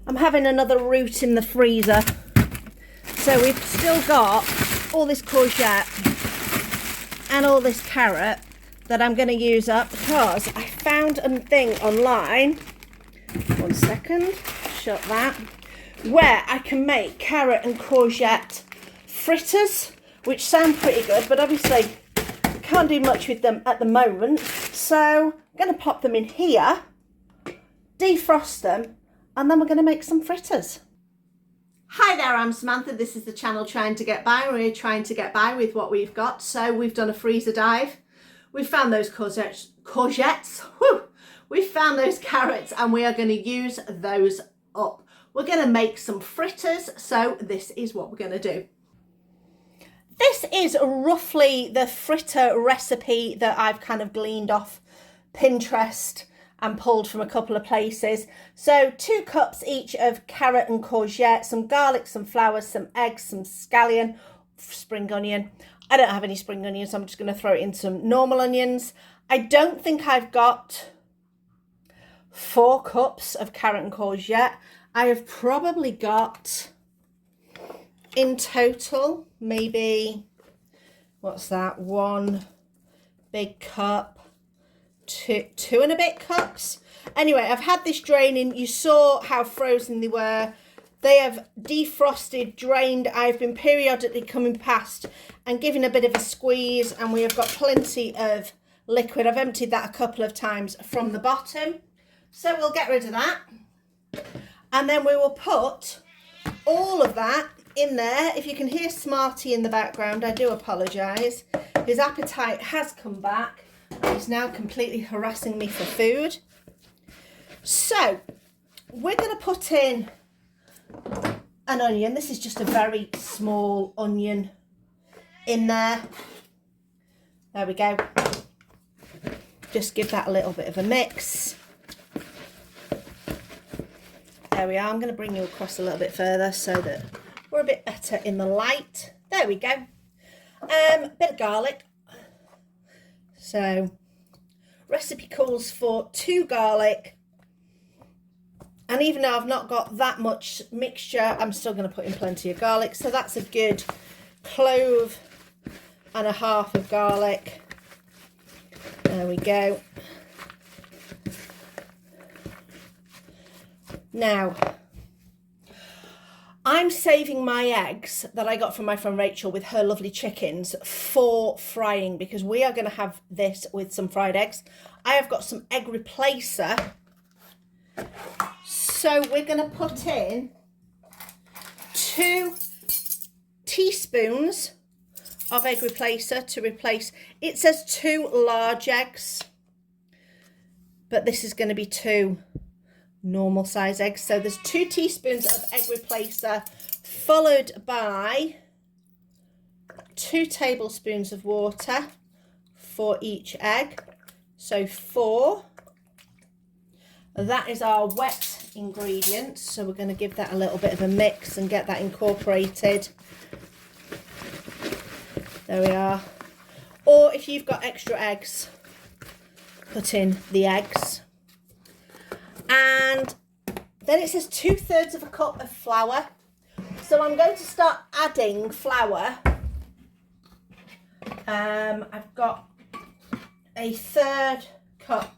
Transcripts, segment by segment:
I'm having another root in the freezer. So we've still got all this courgette and all this carrot that I'm going to use up because I found a thing online. 1 second, shut that. Where I can make carrot and courgette fritters, which sound pretty good, but obviously I can't do much with them at the moment. So I'm going to pop them in here, defrost them, and then we're going to make some fritters. Hi there, I'm Samantha. This is the channel Trying to Get By. We're trying to get by with what we've got. So we've done a freezer dive. We've found those courgettes. Whew. We've found those carrots and we are going to use those up. We're going to make some fritters. So this is what we're going to do. This is roughly the fritter recipe that I've kind of gleaned off Pinterest and pulled from a couple of places. So 2 cups each of carrot and courgette, some garlic, some flowers, some eggs, some scallion, spring onion. I don't have any spring onions, so I'm just going to throw it in some normal onions. I don't think I've got 4 cups of carrot and courgette. I have probably got, in total, maybe, what's that, 1 big cup, two and a bit cups. Anyway, I've had this draining. You saw how frozen they were. They have defrosted, drained. I've been periodically coming past and giving a bit of a squeeze, and we have got plenty of liquid. I've emptied that a couple of times from the bottom. So we'll get rid of that. And then we will put all of that in there. If you can hear Smarty in the background, I do apologise. His appetite has come back. He's now completely harassing me for food. So we're going to put in an onion. This is just a very small onion in there. There we go. Just give that a little bit of a mix. There we are. I'm going to bring you across a little bit further so that we're a bit better in the light. There we go. A bit of garlic. So recipe calls for 2 garlic, and even though I've not got that much mixture, I'm still going to put in plenty of garlic. So that's a good clove and a half of garlic. There we go. Now, I'm saving my eggs that I got from my friend Rachel with her lovely chickens for frying, because we are going to have this with some fried eggs. I have got some egg replacer. So we're going to put in 2 teaspoons of egg replacer to replace. It says 2 large eggs, but this is going to be 2 normal size eggs. So there's 2 teaspoons of egg replacer, followed by 2 tablespoons of water for each egg. So 4. That is our wet ingredients. So we're going to give that a little bit of a mix and get that incorporated. There we are. Or if you've got extra eggs, put in the eggs. And then it says 2/3 of a cup of flour. So I'm going to start adding flour. I've got a 1/3 cup.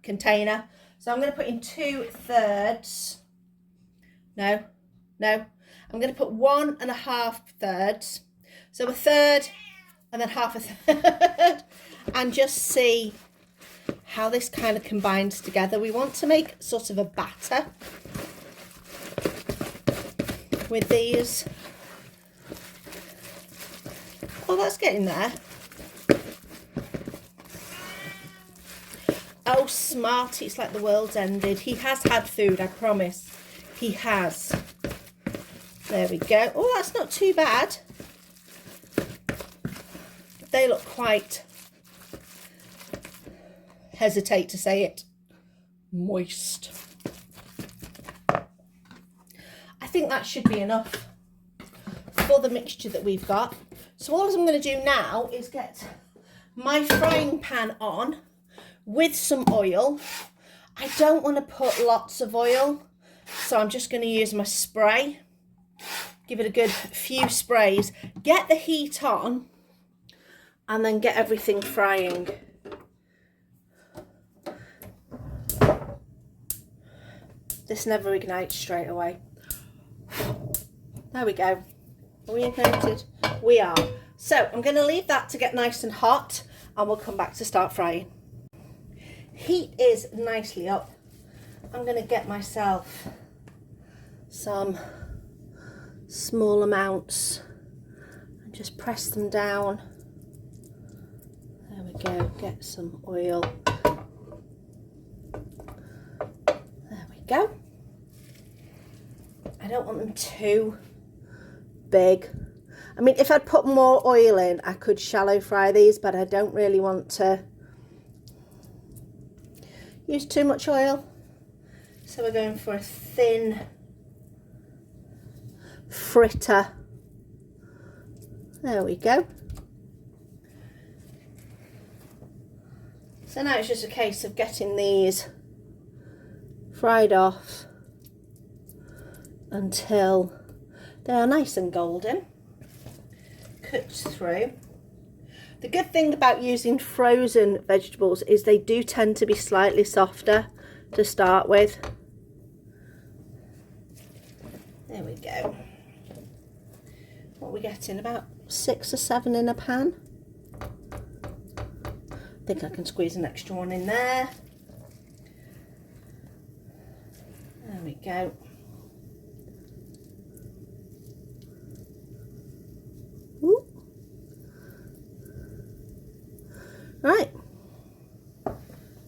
Container. So I'm going to put in 2/3. No. I'm going to put 1.5 thirds. So 1/3. And then 1/2 third, and just see how this kind of combines together. We want to make sort of a batter with these. Oh, that's getting there. Oh, Smarty, it's like the world's ended. He has had food, I promise. He has. There we go. Oh, that's not too bad. They look quite, hesitate to say it, moist. I think that should be enough for the mixture that we've got. So all I'm going to do now is get my frying pan on. with some oil. I don't want to put lots of oil, so I'm just going to use my spray. Give it a good few sprays. Get the heat on and then get everything frying. This never ignites straight away. There we go. Are we ignited? We are. So I'm going to leave that to get nice and hot and we'll come back to start frying. Heat is nicely up. I'm going to get myself some small amounts and just press them down. There we go. Get some oil. There we go. I don't want them too big. I mean, if I'd put more oil in, I could shallow fry these, but I don't really want to use too much oil. So we're going for a thin fritter. There we go. So now it's just a case of getting these fried off until they are nice and golden, cooked through. The good thing about using frozen vegetables is they do tend to be slightly softer to start with. There we go. What are we getting? About 6 or 7 in a pan. I think I can squeeze an extra one in there. There we go. Ooh. Right.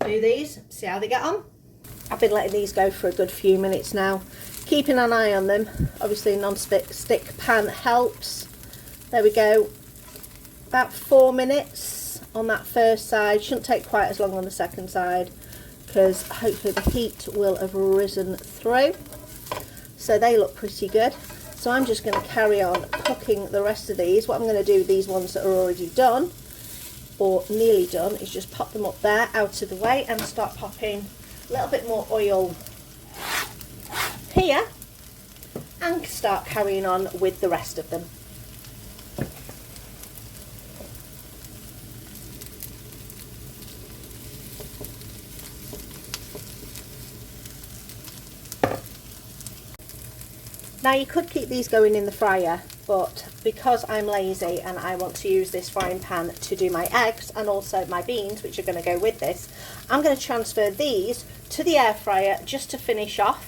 Do these, see how they get on. I've been letting these go for a good few minutes now, keeping an eye on them. Obviously a non-stick pan helps. There we go. About 4 minutes on that first side. Shouldn't take quite as long on the second side because hopefully the heat will have risen through. So they look pretty good. So I'm just going to carry on cooking the rest of these. What I'm going to do with these ones that are already done or nearly done is just pop them up there out of the way and start popping a little bit more oil here and start carrying on with the rest of them. Now you could keep these going in the fryer, but because I'm lazy and I want to use this frying pan to do my eggs and also my beans, which are going to go with this, I'm going to transfer these to the air fryer just to finish off.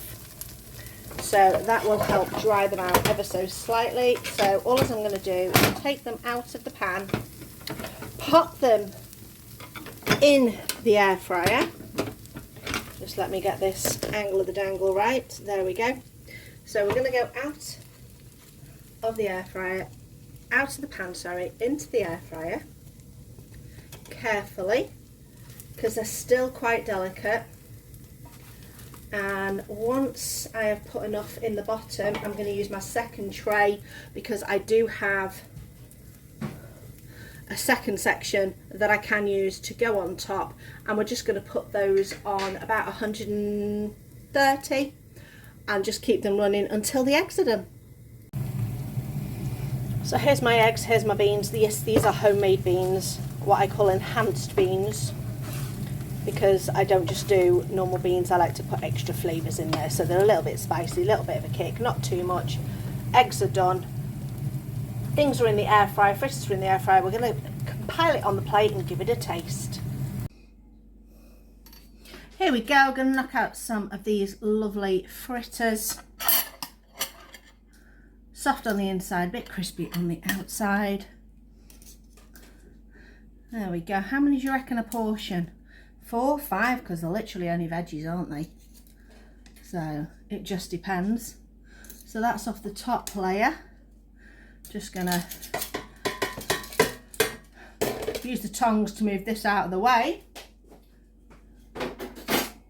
So that will help dry them out ever so slightly. So all I'm going to do is take them out of the pan, pop them in the air fryer. Just let me get this angle of the dangle right. There we go. So we're going to go out of the air fryer, out of the pan, sorry, into the air fryer, carefully, because they're still quite delicate. And once I have put enough in the bottom, I'm going to use my second tray because I do have a second section that I can use to go on top, and we're just going to put those on about 130 and just keep them running until the eggs are done. So here's my eggs, here's my beans. Yes, these are homemade beans, what I call enhanced beans, because I don't just do normal beans, I like to put extra flavours in there, so they're a little bit spicy, a little bit of a kick, not too much. Eggs are done, things are in the air fryer, fritters are in the air fryer. We're going to compile it on the plate and give it a taste. Here we go, I'm going to knock out some of these lovely fritters. Soft on the inside, a bit crispy on the outside. There we go. How many do you reckon a portion? 4, 5, because they're literally only veggies, aren't they? So it just depends. So that's off the top layer. Just gonna use the tongs to move this out of the way.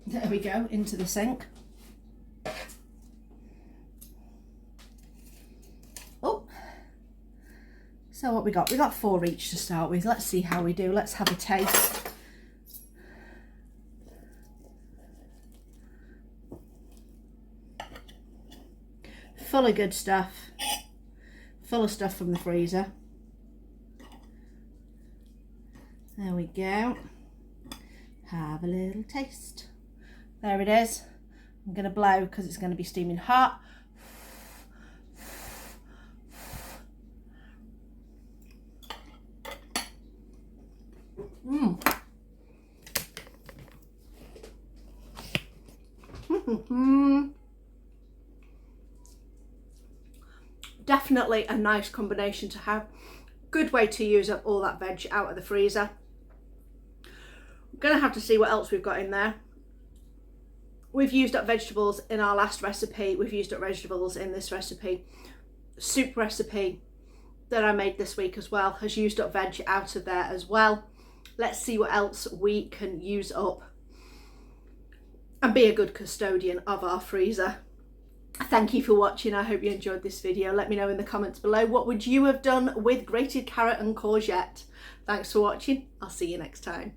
There we go, into the sink. Oh, so what we got? We got 4 each to start with. Let's see how we do. Let's have a taste. full of good stuff. Full of stuff from the freezer. There we go. Have a little taste. There it is. I'm going to blow because it's going to be steaming hot. Definitely a nice combination to have. Good way to use up all that veg out of the freezer. I'm going to have to see what else we've got in there. We've used up vegetables in our last recipe. We've used up vegetables in this recipe. Soup recipe that I made this week as well has used up veg out of there as well. Let's see what else we can use up and be a good custodian of our freezer. Thank you for watching. I hope you enjoyed this video. Let me know in the comments below, what would you have done with grated carrot and courgette? Thanks for watching. I'll see you next time.